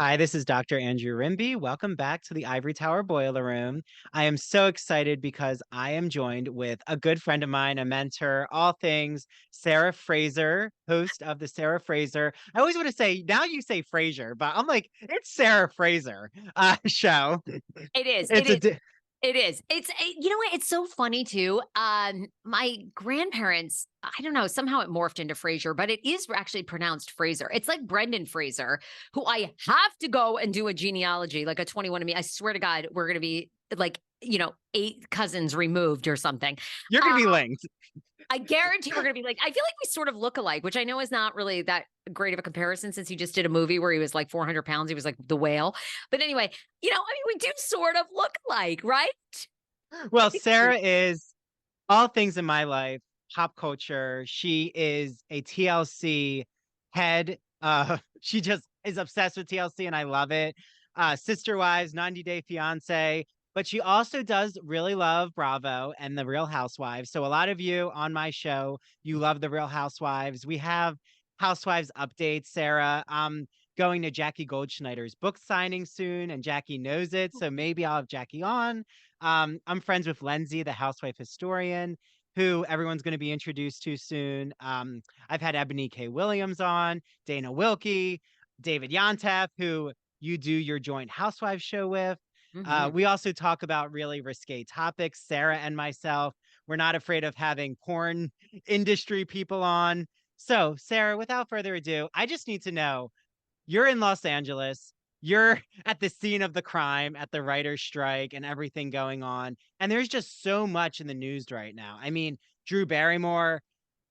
Hi, this is Dr. Andrew Rimby. Welcome back to the Ivory Tower Boiler Room. I am so excited because I am joined with a good friend of mine, a mentor, all things Sarah Fraser, host of the Sarah Fraser. I always want to say, now you say Fraser, but I'm like, it's Sarah Fraser show. It is. It It's a, is. It is. You know what? It's so funny too. My grandparents, I don't know, somehow it morphed into Fraser, but it is actually pronounced Fraser. It's like Brendan Fraser, who I have to go and do a genealogy, like a 21 me. I swear to God, we're going to be like, 8 cousins removed or something. you're going Uh, to be linked. I guarantee we're going to be like, I feel like we sort of look alike, which I know is not really that great of a comparison since he just did a movie where he was like 400 pounds. He was like the whale. But anyway, we do sort of look alike, right? Well, Sarah is all things in my life, pop culture. She is a TLC head. She just is obsessed with TLC and I love it. Sister Wives, 90 Day Fiance, but she also does really love Bravo and the Real Housewives. So a lot of you on my show, you love the Real Housewives. We have Housewives updates, Sarah. Going to Jackie Goldschneider's book signing soon, and Jackie knows it. So maybe I'll have Jackie on. I'm friends with Lindsay, the housewife historian, who everyone's going to be introduced to soon. I've had Ebony K. Williams on, Dana Wilkie, David Yontef, who you do your joint housewives show with. Mhm. We also talk about really risque topics. Sarah and myself, we're not afraid of having porn industry people on. So, Sarah, without further ado, I just need to know, you're in Los Angeles. You're at the scene of the crime, at the writer's strike and everything going on. And there's just so much in the news right now. I mean, Drew Barrymore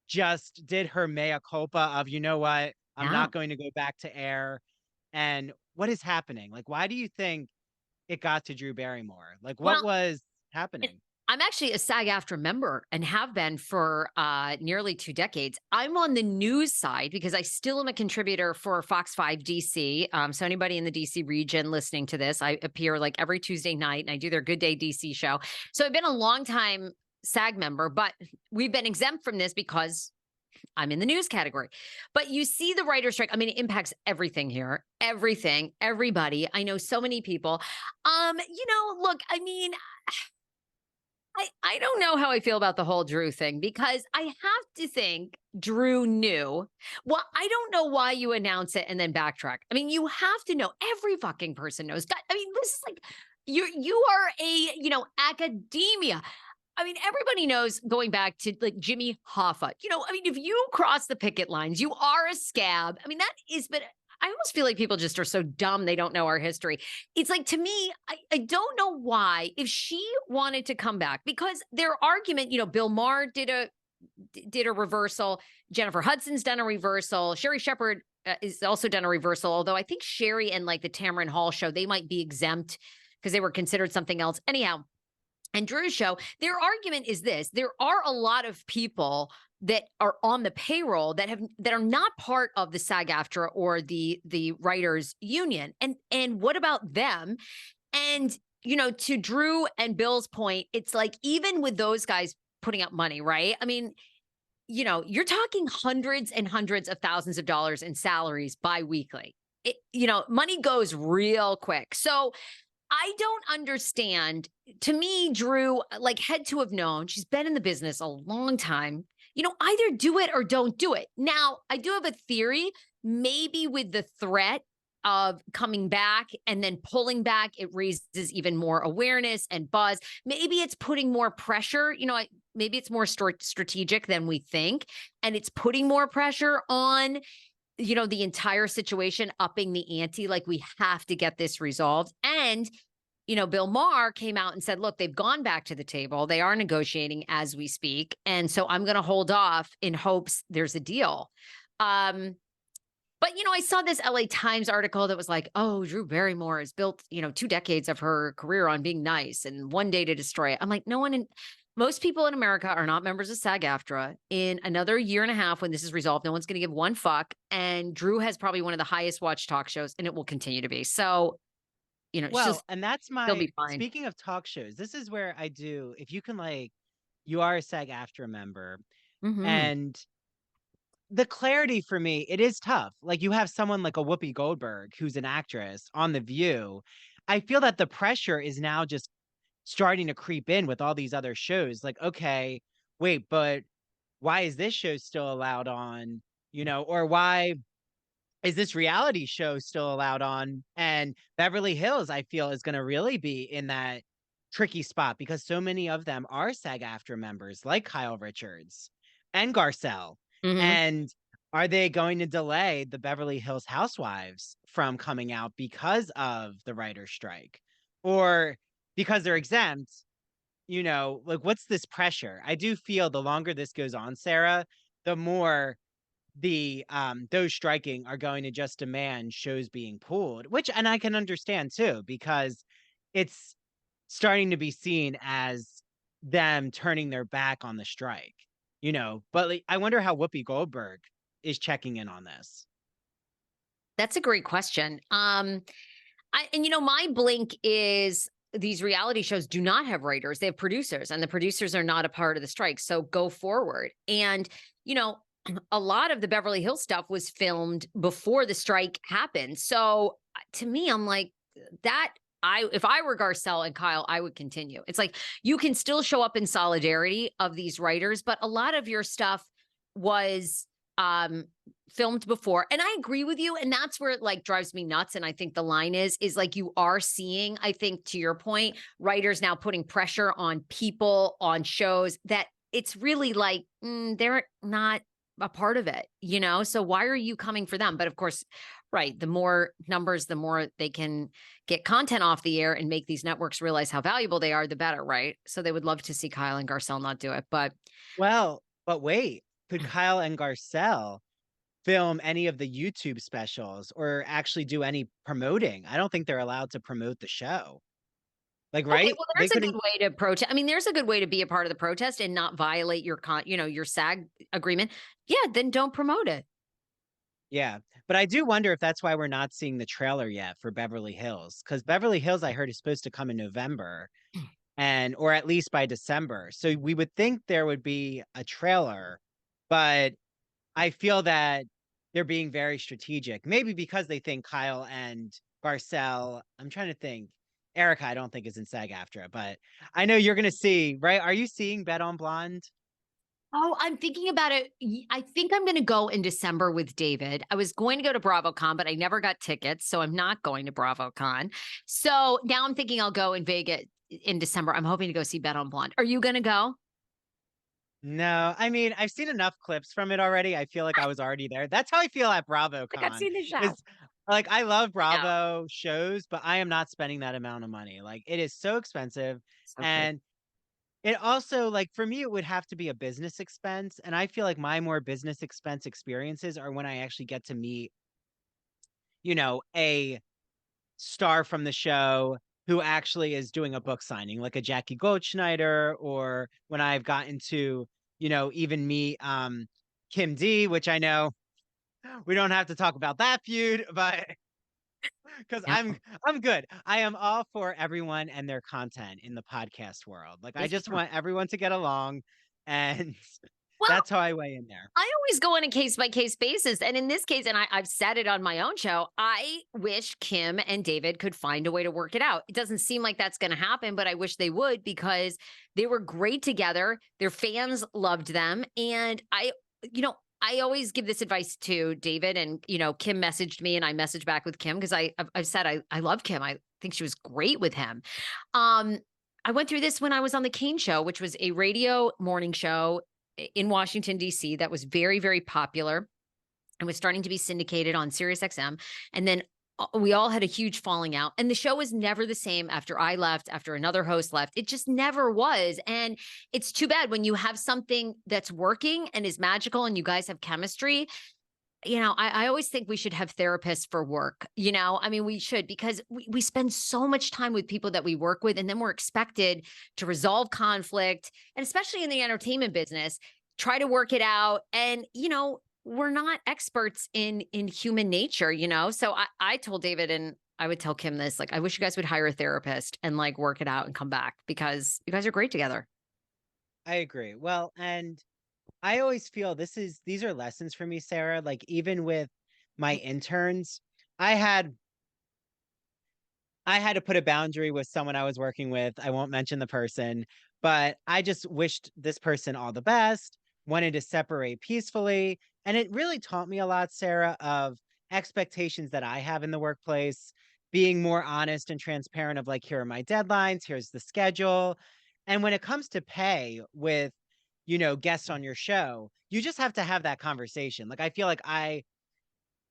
just did her mea culpa of, you know what, I'm Yeah. not going to go back to air. And what is happening? Like, why do you think it got to Drew Barrymore? Like, what Well, was it- happening? I'm actually a SAG-AFTRA member and have been for nearly 2 decades. I'm on the news side because I still am a contributor for Fox 5 DC. So anybody in the DC region listening to this, I appear like every Tuesday night and I do their Good Day DC show. So I've been a long time SAG member, but we've been exempt from this because I'm in the news category. But you see the writer strike. I mean, it impacts everything here. Everything, everybody. I know so many people. Look, I mean, I don't know how I feel about the whole Drew thing because I have to think Drew knew. Well, I don't know why you announce it and then backtrack. I mean, you have to know. Every fucking person knows. I mean, this is like you are a, academia. I mean, everybody knows going back to like Jimmy Hoffa. I mean, if you cross the picket lines, you are a scab. I mean, that is, but I almost feel like people just are so dumb they don't know our history. It's like to me, I don't know why, if she wanted to come back, because their argument, Bill Maher did a reversal, Jennifer Hudson's done a reversal, Sherry Shepherd is also done a reversal, although I think Sherry and like the Tamron Hall show, they might be exempt because they were considered something else. Anyhow, and Drew's show, their argument is this: there are a lot of people that are on the payroll that are not part of the SAG-AFTRA or the writers union. And what about them? And to Drew and Bill's point, it's like even with those guys putting up money, right? I mean, you're talking hundreds and hundreds of thousands of dollars in salaries biweekly. Money goes real quick. So I don't understand. To me, Drew, like, had to have known. She's been in the business a long time. Either do it or don't do it. Now, I do have a theory. Maybe with the threat of coming back and then pulling back, it raises even more awareness and buzz. Maybe it's putting more pressure. Maybe it's more strategic than we think. And it's putting more pressure on the entire situation, upping the ante, like we have to get this resolved. And, Bill Maher came out and said, look, they've gone back to the table. They are negotiating as we speak. And so I'm going to hold off in hopes there's a deal. But, I saw this LA Times article that was like, oh, Drew Barrymore has built, 2 decades of her career on being nice and one day to destroy it. I'm like, most people in America are not members of SAG-AFTRA. In another year and a half, when this is resolved, no one's going to give one fuck. And Drew has probably one of the highest watched talk shows, and it will continue to be. So, Well, and that's she'll my be fine. speaking of talk shows, this is where I do, if you can, like, you are a SAG-AFTRA member, Hmm. and the clarity for me, it is tough. Like, you have someone like a Whoopi Goldberg, who's an actress on The View. I feel that the pressure is now just starting to creep in with all these other shows. Like, okay, wait, but why is this show still allowed on? Or why is this reality show still allowed on? And Beverly Hills, I feel, is going to really be in that tricky spot because so many of them are SAG-AFTRA members, like Kyle Richards and Garcelle. Mhm. And are they going to delay the Beverly Hills Housewives from coming out because of the writer's strike? Or because they're exempt, like, what's this pressure? I do feel the longer this goes on, Sarah, the more those striking are going to just demand shows being pulled, which, and I can understand too, because it's starting to be seen as them turning their back on the strike, but like, I wonder how Whoopi Goldberg is checking in on this. That's a great question. My blink is these reality shows do not have writers; they have producers, and the producers are not a part of the strike. So go forward. And you know, a lot of the Beverly Hills stuff was filmed before the strike happened. So to me, I'm like that. If I were Garcelle and Kyle, I would continue. It's like you can still show up in solidarity of these writers, but a lot of your stuff was um filmed before. And I agree with you. And that's where it like drives me nuts. And I think the line is like you are seeing, I think to your point, writers now putting pressure on people on shows that it's really like they're not a part of it. So why are you coming for them? But of course, right, the more numbers, the more they can get content off the air and make these networks realize how valuable they are, the better, right? So they would love to see Kyle and Garcelle not do it. But Well, but wait, could Kyle and Garcelle film any of the YouTube specials or actually do any promoting? I don't think they're allowed to promote the show. Like, okay, right? well, They there's a good couldn't. way to protest. I mean, there's a good way to be a part of the protest and not violate your SAG agreement. Yeah, then don't promote it. Yeah. But I do wonder if that's why we're not seeing the trailer yet for Beverly Hills. Because Beverly Hills, I heard, is supposed to come in November or at least by December. So we would think there would be a trailer, but I feel that they're being very strategic. Maybe because they think Kyle and Garcelle, I'm trying to think. Erica, I don't think is in SAG-AFTRA, but I know you're gonna see, right? Are you seeing Bet on Blonde? Oh, I'm thinking about it. I think I'm going to go in December with David. I was going to go to BravoCon, but I never got tickets, so I'm not going to BravoCon. So now I'm thinking I'll go in Vegas in December. I'm hoping to go see Bet on Blonde. Are you going to go? No, I mean, I've seen enough clips from it already. I feel like I was already there. That's how I feel at Like I've BravoCon. seen the show. Is like I love I know. Bravo shows, but I am not spending that amount of money. Like it is so expensive. So good. And it also, like, for me, it would have to be a business expense. And I feel like my more business expense experiences are when I actually get to meet, a star from the show who actually is doing a book signing, like a Jackie Goldschneider, or when I've gotten to, even meet Kim D, which I know we don't have to talk about that feud, but because Yeah. I'm good. I am all for everyone and their content in the podcast world. Like I just Yeah. want everyone to get along, and Well, that's how I weigh in there. I always go on a case by case basis. And in this case, and I've said it on my own show, I wish Kim and David could find a way to work it out. It doesn't seem like that's going to happen, but I wish they would because they were great together. Their fans loved them. And I always give this advice to David, and Kim messaged me and I messaged back with Kim because I've said I love Kim. I think she was great with him. I went through this when I was on the Kane Show, which was a radio morning show in Washington, D.C. that was very, very popular and was starting to be syndicated on SiriusXM. And then we all had a huge falling out. And the show was never the same after I left, after another host left. It just never was. And it's too bad when you have something that's working and is magical and you guys have chemistry. I always think we should have therapists for work. I mean, we should because we spend so much time with people that we work with, and then we're expected to resolve conflict, and especially in the entertainment business, try to work it out. And, we're not experts in human nature, So I told David, and I would tell Kim this, like, I wish you guys would hire a therapist and like work it out and come back because you guys are great together. I agree. Well, and I always feel these are lessons for me, Sarah. Like even with my interns, I had I had to put a boundary with someone I was working with. I won't mention the person, but I just wished this person all the best, wanted to separate peacefully. And it really taught me a lot, Sarah, of expectations that I have in the workplace, being more honest and transparent of like, here are my deadlines, here's the schedule. And when it comes to pay with, guests on your show, you just have to have that conversation. Like, I feel like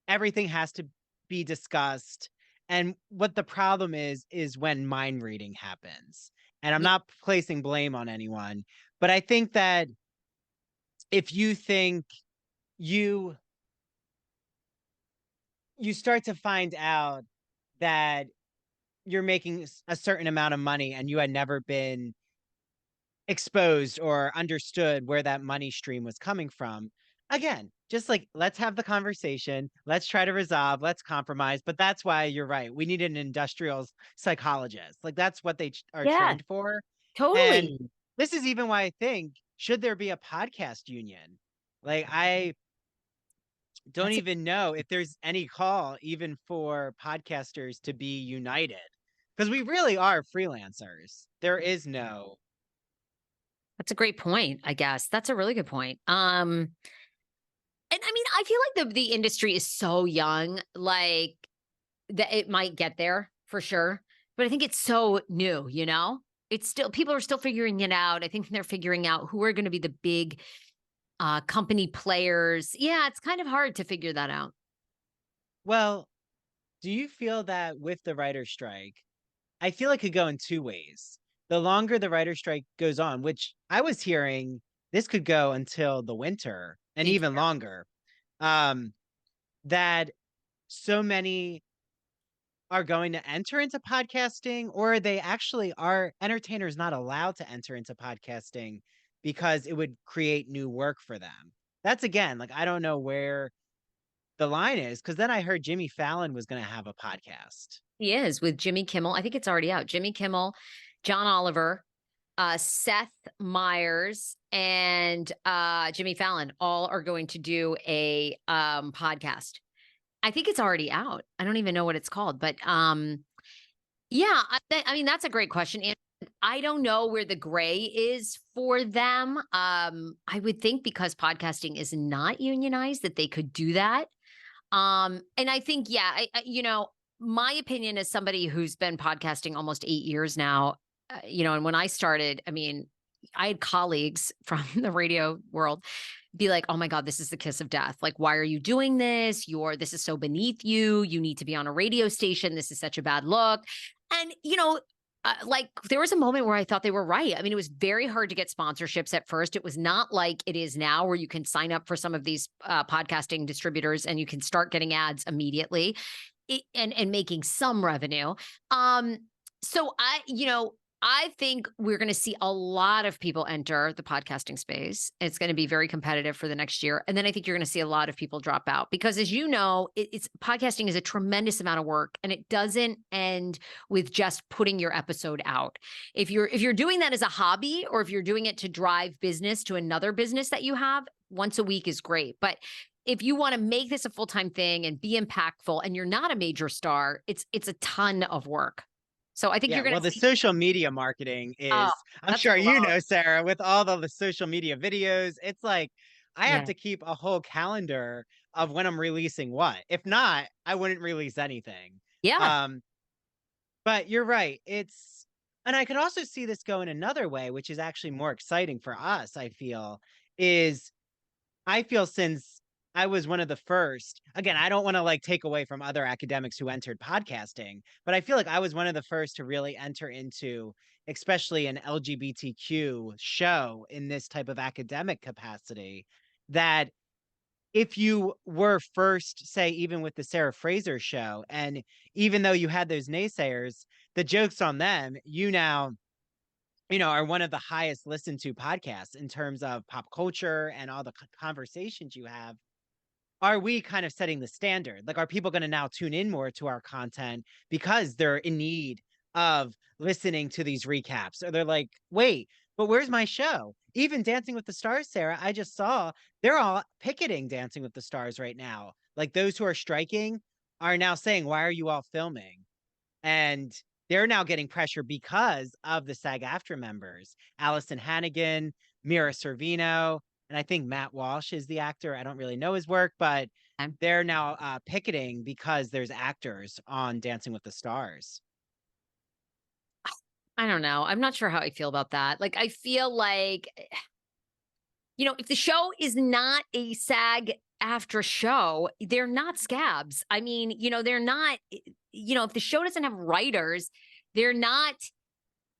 everything has to be discussed. And what the problem is when mind reading happens. And I'm Ye- not placing blame on anyone, but I think that if you think you you start to find out that you're making a certain amount of money and you had never been exposed or understood where that money stream was coming from. Again, just like let's have the conversation, let's try to resolve, let's compromise. But that's why you're right. We need an industrial psychologist. Like that's what they are Yeah, trained for. And totally. this is even why I think should there be a podcast union? Like I don't That's even know if there's any call even for podcasters to be united because we really are freelancers. There is no. That's a great point, I guess. That's a really good point. And I mean, I feel like the industry is so young, like that it might get there for sure. But I think it's so new, you know? It's still people are still figuring it out. I think they're figuring out who are going to be the big company players. Yeah, it's kind of hard to figure that out. Well, do you feel that with the writer strike, I feel it could go in two ways. The longer the writer strike goes on, which I was hearing this could go until the winter and Me too. even longer, um, that so many are going to enter into podcasting, or they actually are entertainers not allowed to enter into podcasting because it would create new work for them. That's again, like I don't know where the line is because then I heard Jimmy Fallon was going to have a podcast. He is with Jimmy Kimmel. I think it's already out. Jimmy Kimmel, John Oliver, Seth Meyers, and Jimmy Fallon all are going to do a podcast. I think it's already out. I don't even know what it's called, but yeah, I mean that's a great question. And I don't know where the gray is for them. I would think because podcasting is not unionized that they could do that. And I think, yeah, my opinion as somebody who's been podcasting almost 8 years now, and when I started, I mean, I had colleagues from the radio world be like, "Oh my God, this is the kiss of death. Like, why are you doing this? This is so beneath you. You need to be on a radio station. This is such a bad look." And, like there was a moment where I thought they were right. I mean, it was very hard to get sponsorships at first. It was not like it is now where you can sign up for some of these podcasting distributors and you can start getting ads immediately and making some revenue. So I think we're going to see a lot of people enter the podcasting space. It's going to be very competitive for the next year. And then I think you're going to see a lot of people drop out because as you know, it's podcasting is a tremendous amount of work and it doesn't end with just putting your episode out. If you're doing that as a hobby or if you're doing it to drive business to another business that you have, once a week is great. But if you want to make this a full-time thing and be impactful and you're not a major star, it's a ton of work. So I think Yeah, you're going well, to the see. social media marketing Oh, is, I'm that's sure a lot. Sarah, with all of the social media videos, it's like I have Yeah. to keep a whole calendar of when I'm releasing what. If not, I wouldn't release anything. Yeah. Um, but you're right. And I could also see this go in another way, which is actually more exciting for us, is I feel since I was one of the first, again, I don't want to like take away from other academics who entered podcasting, but I feel like I was one of the first to really enter into, especially an LGBTQ show in this type of academic capacity, that if you were first, say, even with the Sarah Fraser show, and even though you had those naysayers, the joke's on them, you now are one of the highest listened to podcasts in terms of pop culture and all the conversations you have. Are we kind of setting the standard? Like, are people going to now tune in more to our content because they're in need of listening to these recaps? Or they're like, wait, but where's my show? Even Dancing with the Stars, Sarah, I just saw they're all picketing Dancing with the Stars right now. Like those who are striking are now saying, why are you all filming? And they're now getting pressure because of the SAG-AFTRA members, Allison Hannigan, Mira Sorvino, and I think Matt Walsh is the actor. I don't really know his work, but they're now picketing because there's actors on Dancing with the Stars. I don't know. I'm not sure how I feel about that. Like, I feel like, if the show is not a SAG after show, they're not scabs. I mean, they're not, if the show doesn't have writers, they're not,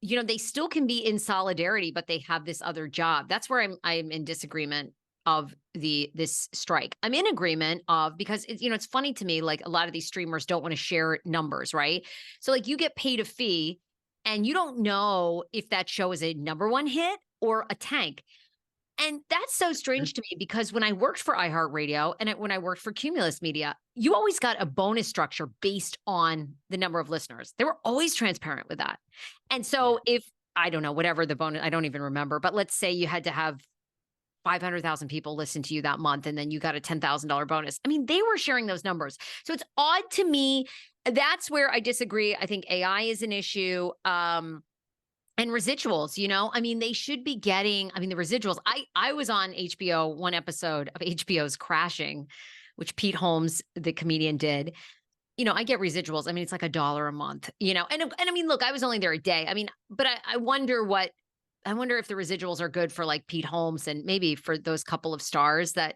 they still can be in solidarity, but they have this other job. That's where I'm in disagreement of this strike. I'm in agreement of, because it's funny to me, like a lot of these streamers don't want to share numbers, right? So like you get paid a fee and you don't know if that show is a #1 hit or a tank. And that's so strange to me because when I worked for iHeartRadio and when I worked for Cumulus Media, you always got a bonus structure based on the number of listeners. They were always transparent with that. And so if, I don't know, whatever the bonus, I don't even remember, but let's say you had to have 500,000 people listen to you that month and then you got a $10,000 bonus. I mean, they were sharing those numbers. So it's odd to me. That's where I disagree. I think AI is an issue. And residuals, I mean, they should be getting, the residuals. I was on HBO, one episode of HBO's Crashing, which Pete Holmes, the comedian, did. I get residuals. I mean, it's like $1 a month, and I mean, look, I was only there a day. I mean, but I wonder if the residuals are good for like Pete Holmes and maybe for those couple of stars that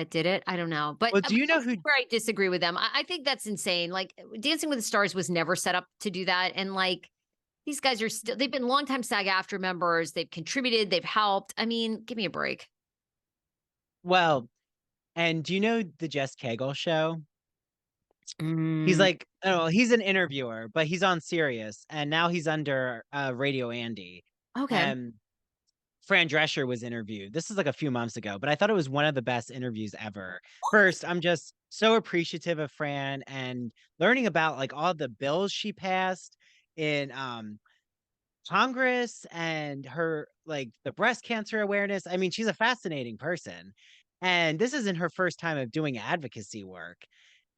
did it. I don't know. But, well, do you know who where I disagree with them? I think that's insane. Like Dancing with the Stars was never set up to do that. And like, these guys are still, they've been longtime SAG-AFTRA members. They've contributed, they've helped. I mean, give me a break. Well, and do you know the Jess Cagle show? He's Mm, like, oh, he's an interviewer, but he's on Sirius, and now he's under Radio Andy. okay. And Fran Drescher was interviewed. This is like a few months ago, but I thought it was one of the best interviews ever. First, I'm just so appreciative of Fran and learning about like all the bills she passed in Congress and her like the breast cancer awareness. I mean, she's a fascinating person. And this isn't her first time of doing advocacy work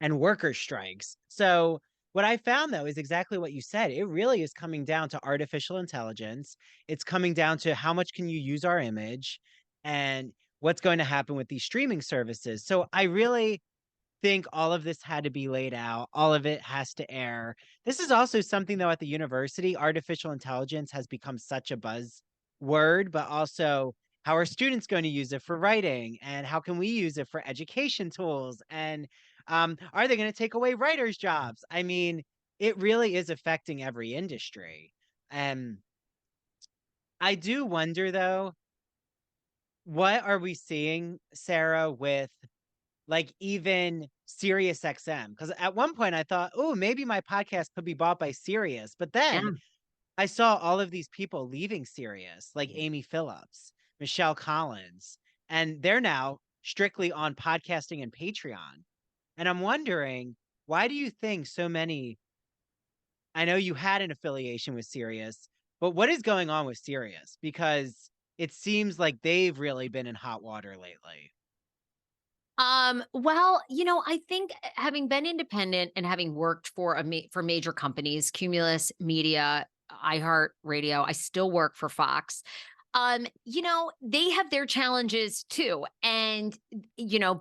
and worker strikes. So what I found though is exactly what you said. It really is coming down to artificial intelligence. It's coming down to how much can you use our image and what's going to happen with these streaming services. So I really think all of this had to be laid out. All of it has to air. This is also something though at the university, artificial intelligence has become such a buzz word, but also how are students going to use it for writing and how can we use it for education tools? And are they going to take away writers' jobs? I mean, it really is affecting every industry. And I do wonder though, what are we seeing, Sarah, with like even Sirius XM? Because at one point I thought, oh, maybe my podcast could be bought by Sirius. But then Yeah. I saw all of these people leaving Sirius, like Amy Phillips, Michelle Collins, and they're now strictly on podcasting and Patreon. And I'm wondering, why do you think so many? I know you had an affiliation with Sirius, but what is going on with Sirius? Because it seems like they've really been in hot water lately. Well, I think having been independent and having worked for for major companies, Cumulus Media, iHeart Radio, I still work for Fox. They have their challenges too. And,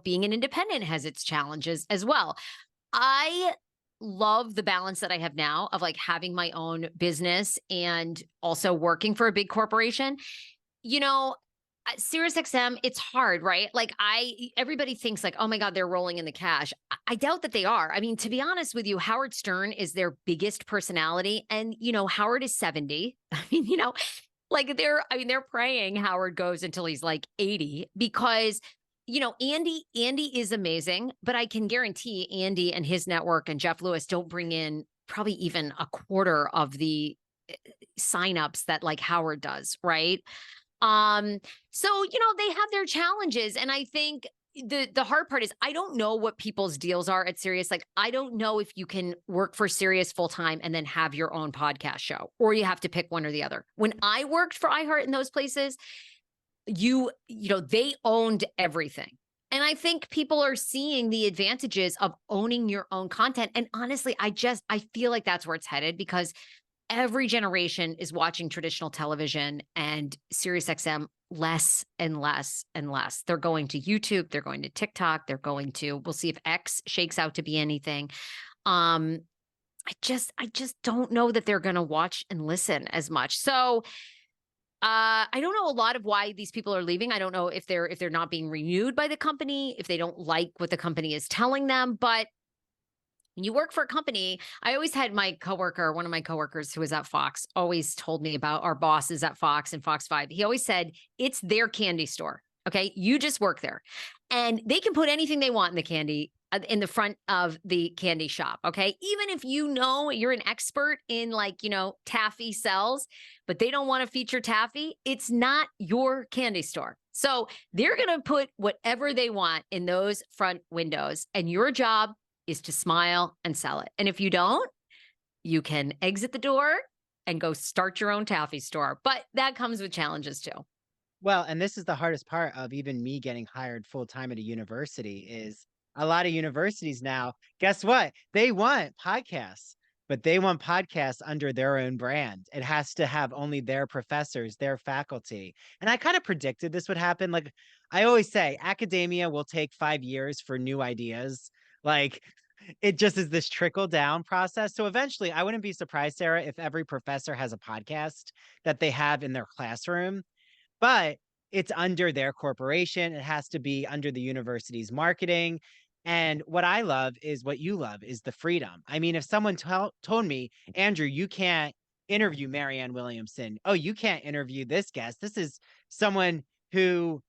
being an independent has its challenges as well. I love the balance that I have now of like having my own business and also working for a big corporation. You know, Sirius XM, it's hard, right? Like everybody thinks like, oh my God, they're rolling in the cash. I doubt that they are. I mean, to be honest with you, Howard Stern is their biggest personality. And, Howard is 70. I mean, like they're praying Howard goes until he's like 80 because, Andy is amazing, but I can guarantee Andy and his network and Jeff Lewis don't bring in probably even a quarter of the signups that like Howard does, right? So, they have their challenges. And I think, the hard part is I don't know what people's deals are at Sirius. Like, I don't know if you can work for Sirius full time and then have your own podcast show, or you have to pick one or the other. When I worked for iHeart in those places, you know, they owned everything. And I think people are seeing the advantages of owning your own content. And honestly, I feel like that's where it's headed, because every generation is watching traditional television and SiriusXM less and less and less. They're going to YouTube, they're going to TikTok, we'll see if X shakes out to be anything. I just don't know that they're going to watch and listen as much. So I don't know a lot of why these people are leaving. I don't know if they're not being renewed by the company, if they don't like what the company is telling them, but when you work for a company, I always had one of my coworkers who was at Fox, always told me about our bosses at Fox and Fox 5. He always said, it's their candy store. Okay. You just work there and they can put anything they want in the candy in the front of the candy shop. Okay. Even if you know you're an expert in, like, you know, taffy sells, but they don't want to feature taffy, it's not your candy store. So they're going to put whatever they want in those front windows, and your job is to smile and sell it. And if you don't, you can exit the door and go start your own taffy store. But that comes with challenges too. Well, and this is the hardest part of even me getting hired full time at a university is a lot of universities now, guess what? They want podcasts, but they want podcasts under their own brand. It has to have only their professors, their faculty. And I kind of predicted this would happen. Like I always say, academia will take 5 years for new ideas. Like it just is this trickle down process. So eventually, I wouldn't be surprised, Sarah, if every professor has a podcast that they have in their classroom, but it's under their corporation. It has to be under the university's marketing. And what I love is what you love is the freedom. I mean, if someone told me, Andrew, you can't interview Marianne Williamson. Oh, you can't interview this guest. This is someone who,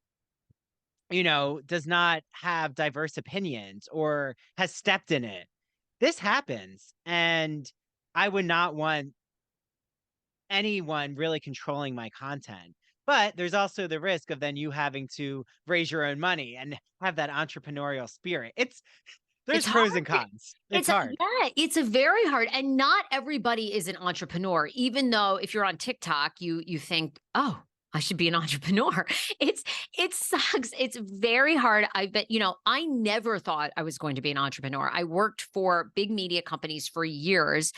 you know, does not have diverse opinions or has stepped in it. This happens. And I would not want anyone really controlling my content. But there's also the risk of then you having to raise your own money and have that entrepreneurial spirit. There's It's pros hard. and cons. It's hard. Yeah, it's a very hard, and not everybody is an entrepreneur. Even though if you're on TikTok, you think, oh, I should be an entrepreneur. It sucks. It's very hard. I bet, you know, I never thought I was going to be an entrepreneur. I worked for big media companies for years.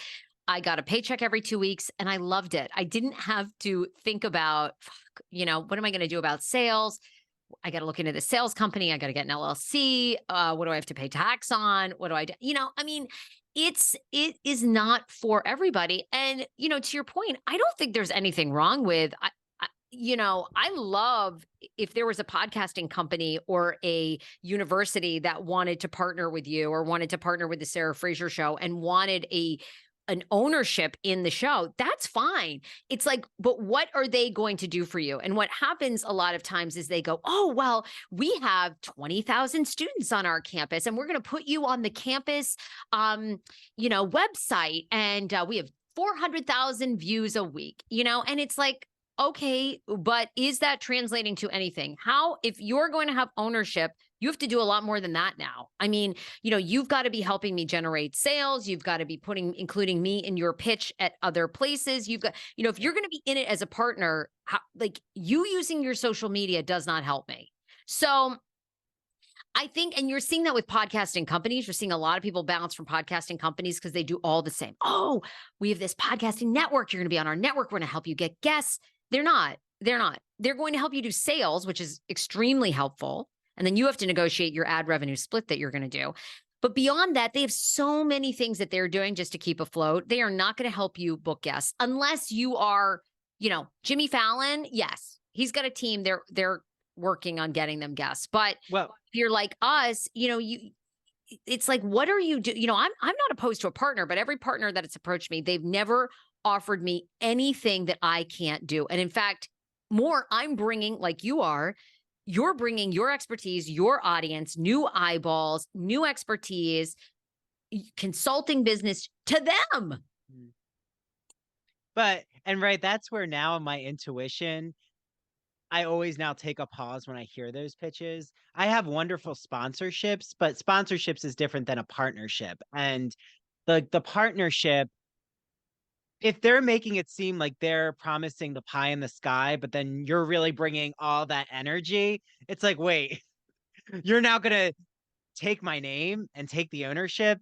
I got a paycheck every 2 weeks and I loved it. I didn't have to think about, you know, what am I going to do about sales? I got to look into the sales company. I got to get an LLC. What do I have to pay tax on? What do I do? You know, I mean, it is not for everybody. And, you know, to your point, I don't think there's anything wrong with, you know, I love if there was a podcasting company or a university that wanted to partner with you or wanted to partner with the Sarah Fraser Show and wanted an ownership in the show, that's fine. It's like, but what are they going to do for you? And what happens a lot of times is they go, oh, well, we have 20,000 students on our campus and we're going to put you on the campus, you know, website. And we have 400,000 views a week, you know, and it's like, okay, but is that translating to anything? How, if you're going to have ownership, you have to do a lot more than that now. I mean, you know, you've got to be helping me generate sales. You've got to be including me in your pitch at other places. You've got, you know, if you're going to be in it as a partner, like you using your social media does not help me. So I think, and you're seeing that with podcasting companies, you're seeing a lot of people bounce from podcasting companies because they do all the same. Oh, we have this podcasting network. You're going to be on our network. We're going to help you get guests. They're not. They're going to help you do sales, which is extremely helpful. And then you have to negotiate your ad revenue split that you're going to do. But beyond that, they have so many things that they're doing just to keep afloat. They are not going to help you book guests unless you are, you know, Jimmy Fallon. Yes, he's got a team. They're working on getting them guests. But Well, if you're like us, you know, it's like, what are you doing? You know, I'm not opposed to a partner, but every partner that has approached me, they've never offered me anything that I can't do. And in fact, more, I'm bringing, like you are, you're bringing your expertise, your audience, new eyeballs, new expertise, consulting business to them. but, and right, that's where now my intuition I always now take a pause when I hear those pitches. I have wonderful sponsorships, but sponsorships is different than a partnership. And the partnership, if they're making it seem like they're promising the pie in the sky, but then you're really bringing all that energy, it's like, wait, you're now gonna take my name and take the ownership,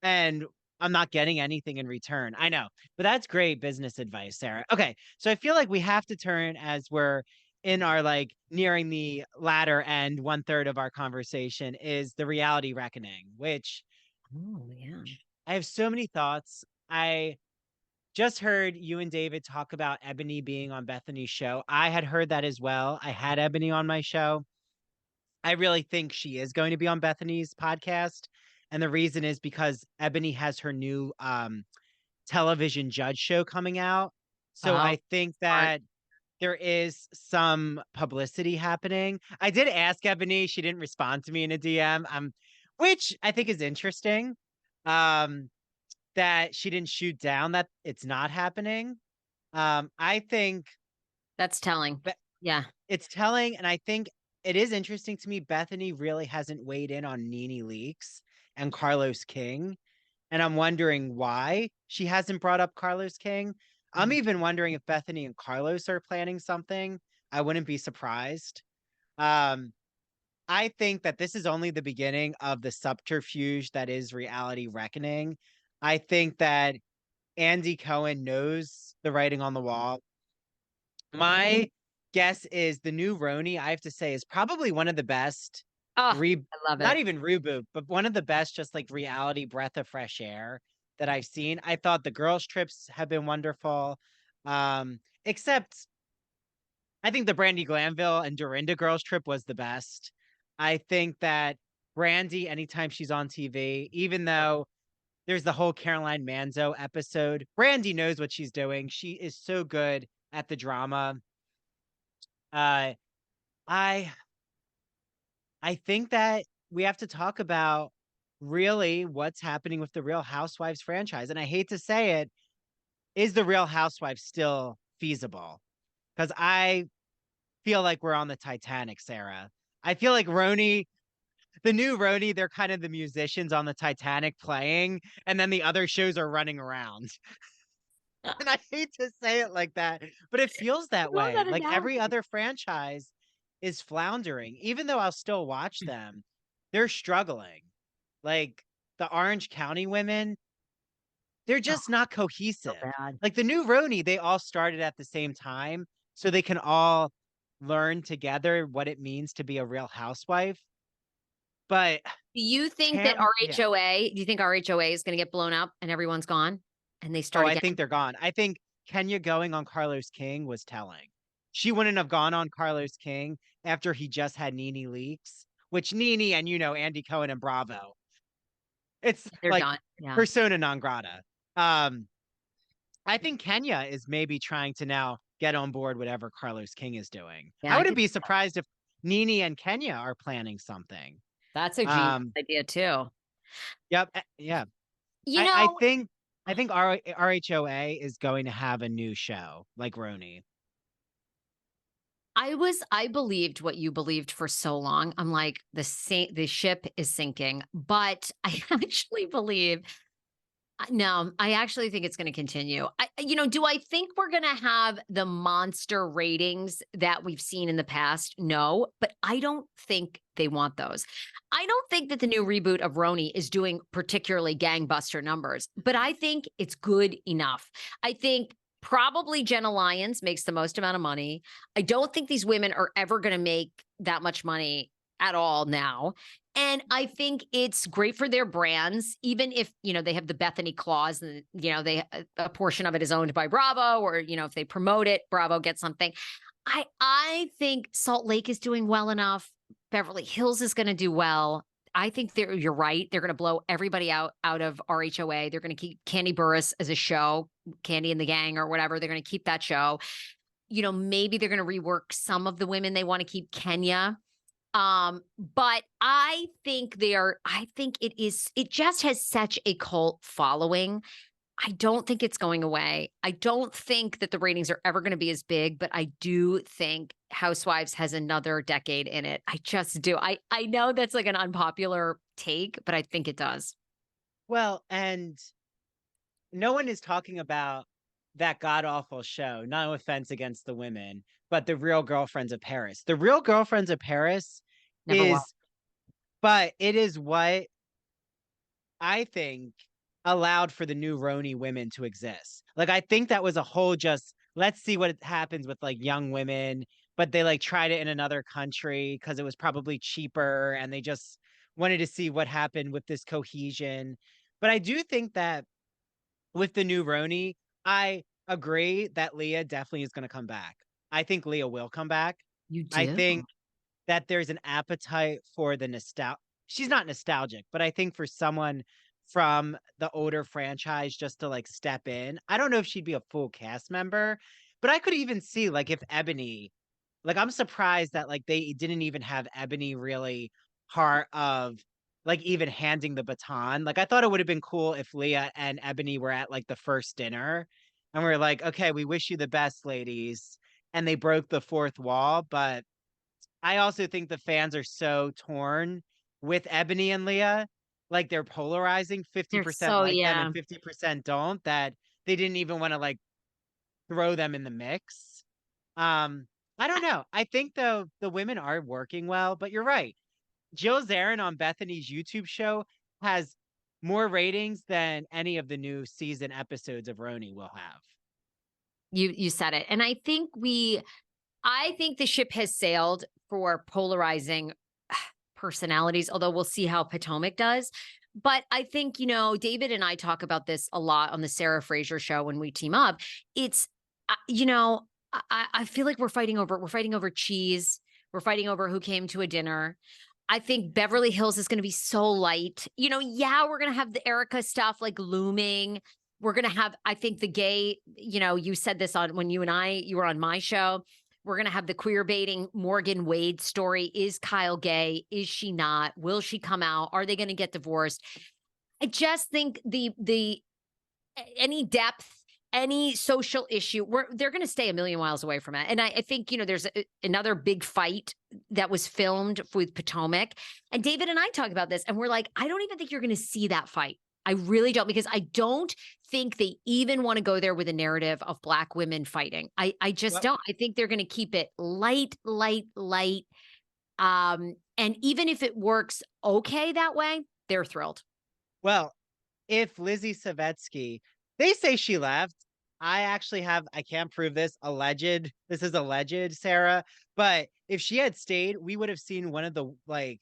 and I'm not getting anything in return. I know, but that's great business advice, Sarah. Okay, so I feel like we have to turn as we're in our like nearing the latter end, 1/3 of our conversation is the reality reckoning, which Oh, yeah. I have so many thoughts. I just heard you and David talk about Ebony being on Bethenny's show. I had heard that as well. I had Ebony on my show. I really think she is going to be on Bethenny's podcast. And the reason is because Ebony has her new television judge show coming out. So Oh, I think smart. that there is some publicity happening. I did ask Ebony, she didn't respond to me in a DM, which I think is interesting. That she didn't shoot down that it's not happening. I think That's telling. Be- Yeah. it's telling, and I think it is interesting to me. Bethenny really hasn't weighed in on Nene Leakes and Carlos King, and I'm wondering why she hasn't brought up Carlos King. I'm Mm. even wondering if Bethenny and Carlos are planning something. I wouldn't be surprised. Um, I think that this is only the beginning of the subterfuge that is reality reckoning. I think that Andy Cohen knows the writing on the wall. My guess is the new RHONY, I have to say, is probably one of the best Oh, re I love not it. even reboot, but one of the best just like reality breath of fresh air that I've seen. I thought the girls' trips have been wonderful. Except I think the Brandy Glanville and Dorinda girls trip was the best. I think that Brandy, anytime she's on TV, even though there's the whole Caroline Manzo episode, Brandy knows what she's doing. She is so good at the drama. Uh, I I think that we have to talk about really what's happening with the Real Housewives franchise. And I hate to say it, is the Real Housewives still feasible? Because I feel like we're on the Titanic, Sarah. I feel like RHONY, the new RHONY, they're kind of the musicians on the Titanic playing, and then the other shows are running around. And I hate to say it like that, but it feels that Love way. that Like every analogy. other franchise is floundering. Even though I'll still watch them, they're struggling. Like the Orange County women, they're Oh, just not so cohesive. bad. Like the new RHONY, they all started at the same time, so they can all learn together what it means to be a real housewife. But Do you think that Yeah. do you think RHOA is going to get blown up and everyone's gone and they Oh, start I again? think they're gone. I think Kenya going on Carlos King was telling. She wouldn't have gone on Carlos King after he just had Nene Leakes, which Nene and Andy Cohen and Bravo. It's They're like done. Yeah. persona non grata. Um, I think Kenya is maybe trying to now get on board whatever Carlos King is doing. Yeah, I I wouldn't could. be surprised if Nene and Kenya are planning something. That's a genius Um, idea too. yep, yeah. You I, I know, think I think RHOA is going to have a new show like RHONY. I believed what you believed for so long. I'm like, the ship is sinking, but I actually believe no, I actually think it's going to continue. Do I think we're going to have the monster ratings that we've seen in the past? No, but I don't think they want those. I don't think that the new reboot of RHONY is doing particularly gangbuster numbers, but I think it's good enough. I think probably Jenna Lyons makes the most amount of money. I don't think these women are ever going to make that much money at all now. And I think it's great for their brands, even if, they have the Bethenny clause and, they a portion of it is owned by Bravo, or, if they promote it, Bravo gets something. I think Salt Lake is doing well enough. Beverly Hills is going to do well. I think you're right. They're going to blow everybody out of RHOA. They're going to keep Candy Burris as a show, Candy and the Gang or whatever. They're going to keep that show. Maybe they're going to rework some of the women. They want to keep Kenya. But I think it just has such a cult following I don't think it's going away. I don't think that the ratings are ever going to be as big, but I do think Housewives has another decade in it. I just do. I know that's like an unpopular take, but I think it does. Well, and no one is talking about that god awful show. No offense against the women, but the Real Girlfriends of Paris. The Real Girlfriends of Paris Never will. is, but it is what I think allowed for the new RHONY women to exist. Like, I think that was a whole just let's see what happens with like young women, but they like tried it in another country because it was probably cheaper and they just wanted to see what happened with this cohesion. But I do think that with the new RHONY, I agree that Leah definitely is going to come back. I think Leah will come back. You I do? think that there's an appetite for the nostalgia. She's not nostalgic, but I think for someone from the older franchise just to like step in, I don't know if she'd be a full cast member, but I could even see like if Ebony, like I'm surprised that like they didn't even have Ebony really part of like even handing the baton. Like I thought it would have been cool if Leah and Ebony were at like the first dinner and we are like, okay, we wish you the best, ladies. And they broke the fourth wall, but I also think the fans are so torn with Ebony and Leah, like they're polarizing, They're 50% so, like them yeah. and 50% don't, that they didn't even want to like throw them in the mix. Um, I don't know. I think though the women are working well, but you're right. Jill Zarin on Bethenny's YouTube show has more ratings than any of the new season episodes of RHONY will have. You said it. And I think the ship has sailed for polarizing personalities, although we'll see how Potomac does. But I think, David and I talk about this a lot on the Sarah Fraser show when we team up. It's, I feel like we're fighting over cheese. We're fighting over who came to a dinner. I think Beverly Hills is going to be so light. Yeah, we're going to have the Erica stuff like looming. We're going to have, I think the gay, you said this on when you were on my show. We're going to have the queer baiting Morgan Wade story. Is Kyle gay? Is she not? Will she come out? Are they going to get divorced? I just think the any depth, any social issue, they're going to stay a million miles away from it. And I think, there's another big fight that was filmed with Potomac. And David and I talk about this, and we're like, I don't even think you're going to see that fight. I really don't, because I don't think they even want to go there with a narrative of Black women fighting. I just don't. I think they're going to keep it light, light, light. And even if it works okay that way, they're thrilled. Well, if Lizzie Savetsky, they say she left. I actually have, I can't prove this, this is alleged, Sarah. But if she had stayed, we would have seen one of the, like,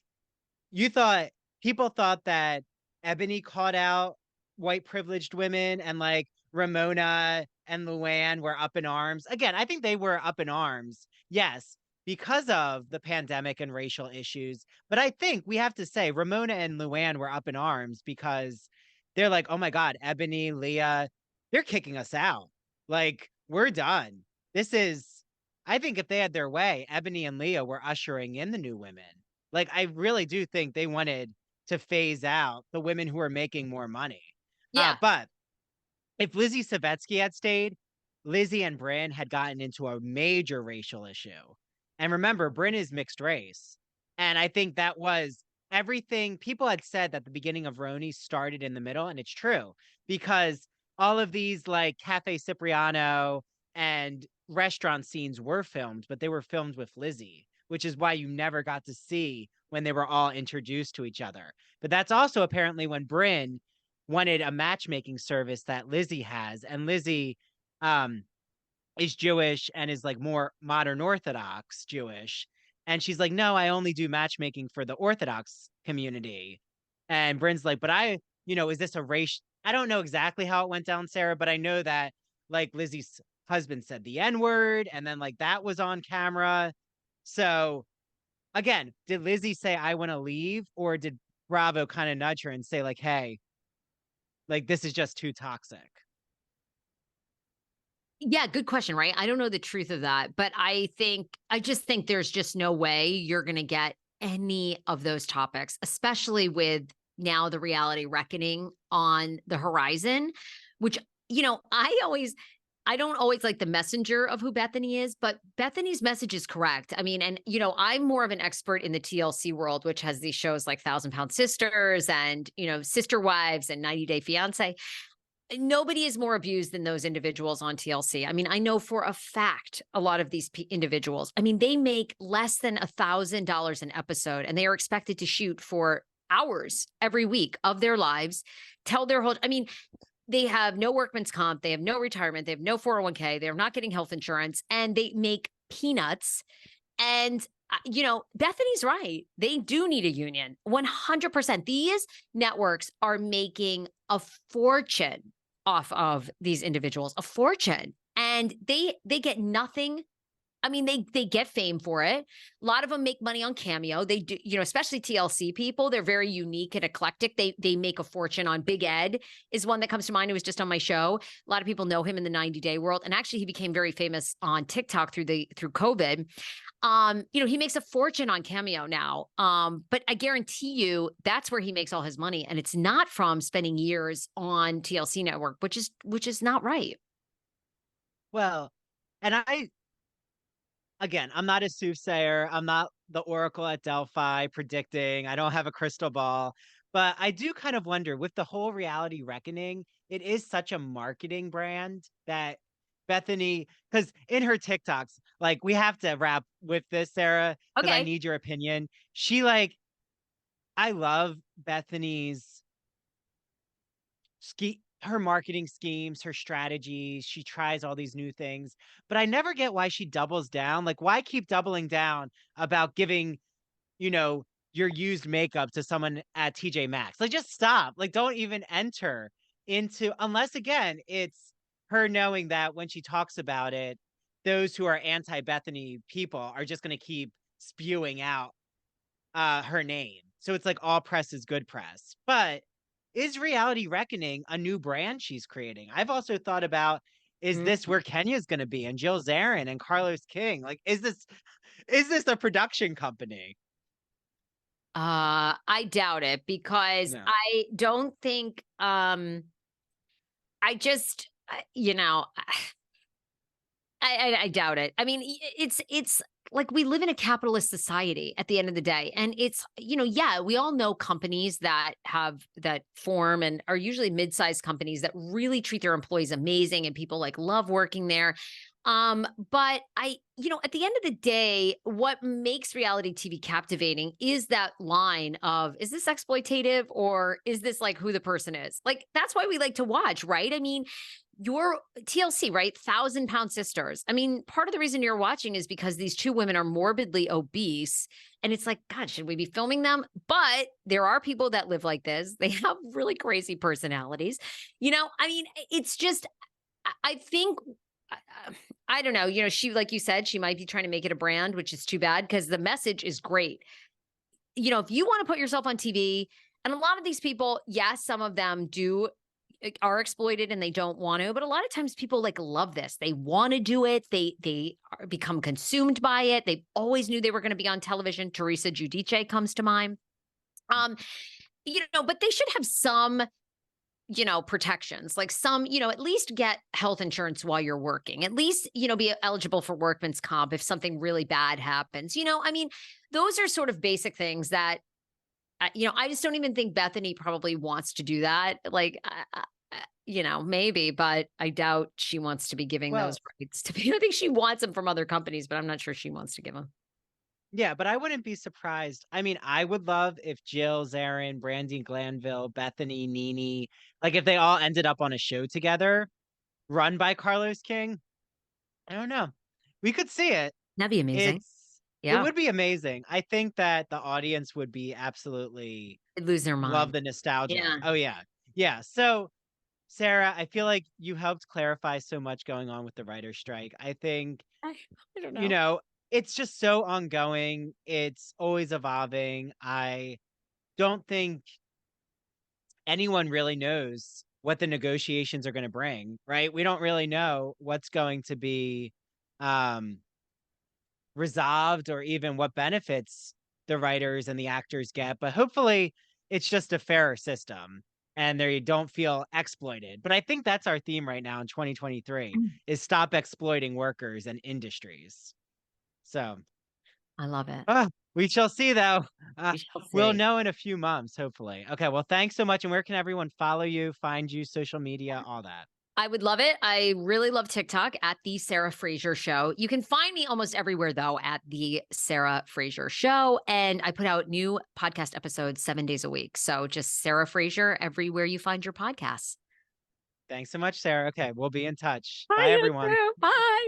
people thought that Ebony called out white privileged women and like Ramona and Luann were up in arms. Again, I think they were up in arms. Yes, because of the pandemic and racial issues. But I think we have to say Ramona and Luann were up in arms because they're like, oh my God, Ebony, Leah, they're kicking us out. Like, we're done. I think if they had their way, Ebony and Leah were ushering in the new women. Like, I really do think they wanted to phase out the women who are making more money. Yeah. But if Lizzie Savetsky had stayed, Lizzie and Brynn had gotten into a major racial issue. And remember, Brynn is mixed race. And I think that was everything people had said that the beginning of RHONY started in the middle. And it's true because all of these like Cafe Cipriano and restaurant scenes were filmed, but they were filmed with Lizzie, which is why you never got to see when they were all introduced to each other. But that's also apparently when Brynn wanted a matchmaking service that Lizzie has. And Lizzie is Jewish and is like more modern Orthodox Jewish. And she's like, no, I only do matchmaking for the Orthodox community. And Brynn's like, but is this a race? I don't know exactly how it went down, Sarah, but I know that like Lizzie's husband said the N-word and then like that was on camera. So again, did Lizzie say, I want to leave? Or did Bravo kind of nudge her and say like, hey, like this is just too toxic? Yeah, good question, right? I don't know the truth of that, but I just think there's just no way you're going to get any of those topics, especially with now the reality reckoning on the horizon. which, I don't always like the messenger of who Bethenny is, but Bethenny's message is correct. I mean, and I'm more of an expert in the TLC world, which has these shows like Thousand Pound Sisters and, Sister Wives and 90 Day Fiance. Nobody is more abused than those individuals on TLC. I mean, I know for a fact a lot of these individuals, I mean, they make less than $1,000 an episode and they are expected to shoot for hours every week of their lives, tell their whole, I mean, they have no workman's comp, they have no retirement, they have no 401k, they're not getting health insurance, and they make peanuts. And Bethenny's right. They do need a union. 100%. These networks are making a fortune off of these individuals, a fortune. And they get nothing. I mean, they get fame for it. A lot of them make money on Cameo. They do, especially TLC people. They're very unique and eclectic. They make a fortune on Big Ed is one that comes to mind. Who was just on my show. A lot of people know him in the 90 Day world. And actually he became very famous on TikTok through COVID. He makes a fortune on Cameo now. But I guarantee you that's where he makes all his money. And it's not from spending years on TLC network, which is not right. Well, and again, I'm not a soothsayer. I'm not the oracle at Delphi predicting. I don't have a crystal ball. But I do kind of wonder with the whole reality reckoning, it is such a marketing brand that Bethenny, because in her TikToks, like we have to wrap with this, Sarah, because I Okay. need your opinion. I love Bethenny's her marketing schemes, her strategies. She tries all these new things, but I never get why she doubles down. Like, why keep doubling down about giving, your used makeup to someone at TJ Maxx? Like, just stop. Like, don't even enter into, unless again, it's her knowing that when she talks about it, those who are anti Bethenny people are just going to keep spewing out her name. So it's like all press is good press. But is Reality Reckoning a new brand she's creating? I've also thought about, is this where Kenya's going to be, and Jill Zarin and Carlos King? Like, is this a production company? I doubt it because No. I don't think I just I doubt it. I mean, it's like we live in a capitalist society at the end of the day. And it's, yeah, we all know companies that form and are usually mid-sized companies that really treat their employees amazing and people like love working there. But at the end of the day, what makes reality TV captivating is that line of, is this exploitative or is this like who the person is? Like, that's why we like to watch, right? I mean, your TLC, right? Thousand Pound Sisters. I mean, part of the reason you're watching is because these two women are morbidly obese. And it's like, God, should we be filming them? But there are people that live like this. They have really crazy personalities. I mean, it's just, I think, I don't know, she, like you said, she might be trying to make it a brand, which is too bad because the message is great. If you want to put yourself on TV, and a lot of these people, yes, some of them are exploited and they don't want to, but a lot of times people like love this. They want to do it. They become consumed by it. They always knew they were going to be on television. Teresa Giudice comes to mind. But they should have some protections, like some, at least get health insurance while you're working, at least, be eligible for workman's comp if something really bad happens. I mean, those are sort of basic things that, I just don't even think Bethenny probably wants to do that. Like, maybe, but I doubt she wants to be giving those rights to people. I think she wants them from other companies, but I'm not sure she wants to give them. Yeah, but I wouldn't be surprised. I mean, I would love if Jill, Zarin, Brandy Glanville, Bethenny, Nene, like if they all ended up on a show together, run by Carlos King. I don't know. We could see it. That'd be amazing. It Yeah. would be amazing. I think that the audience would be absolutely They'd lose their love mind. the nostalgia. Yeah. Oh yeah. Yeah. So Sarah, I feel like you helped clarify so much going on with the writer's strike. I think, I don't you know. know, it's just so ongoing. It's always evolving. I don't think anyone really knows what the negotiations are going to bring, right? We don't really know what's going to be um resolved or even what benefits the writers and the actors get, but hopefully it's just a fairer system. and they don't feel exploited. But I think that's our theme right now in 2023 is stop exploiting workers and industries. So I love it. we shall see though. We shall We'll see. know in a few months, hopefully. Okay. Well, thanks so much. And where can everyone follow you, find you, social media, all that? I would love it. I really love TikTok at the Sarah Fraser Show. You can find me almost everywhere though at the Sarah Fraser Show. And I put out new podcast episodes 7 days a week. So just Sarah Fraser everywhere you find your podcasts. Thanks so much, Sarah. Okay. We'll be in touch. Bye, Bye, you everyone. too. Bye.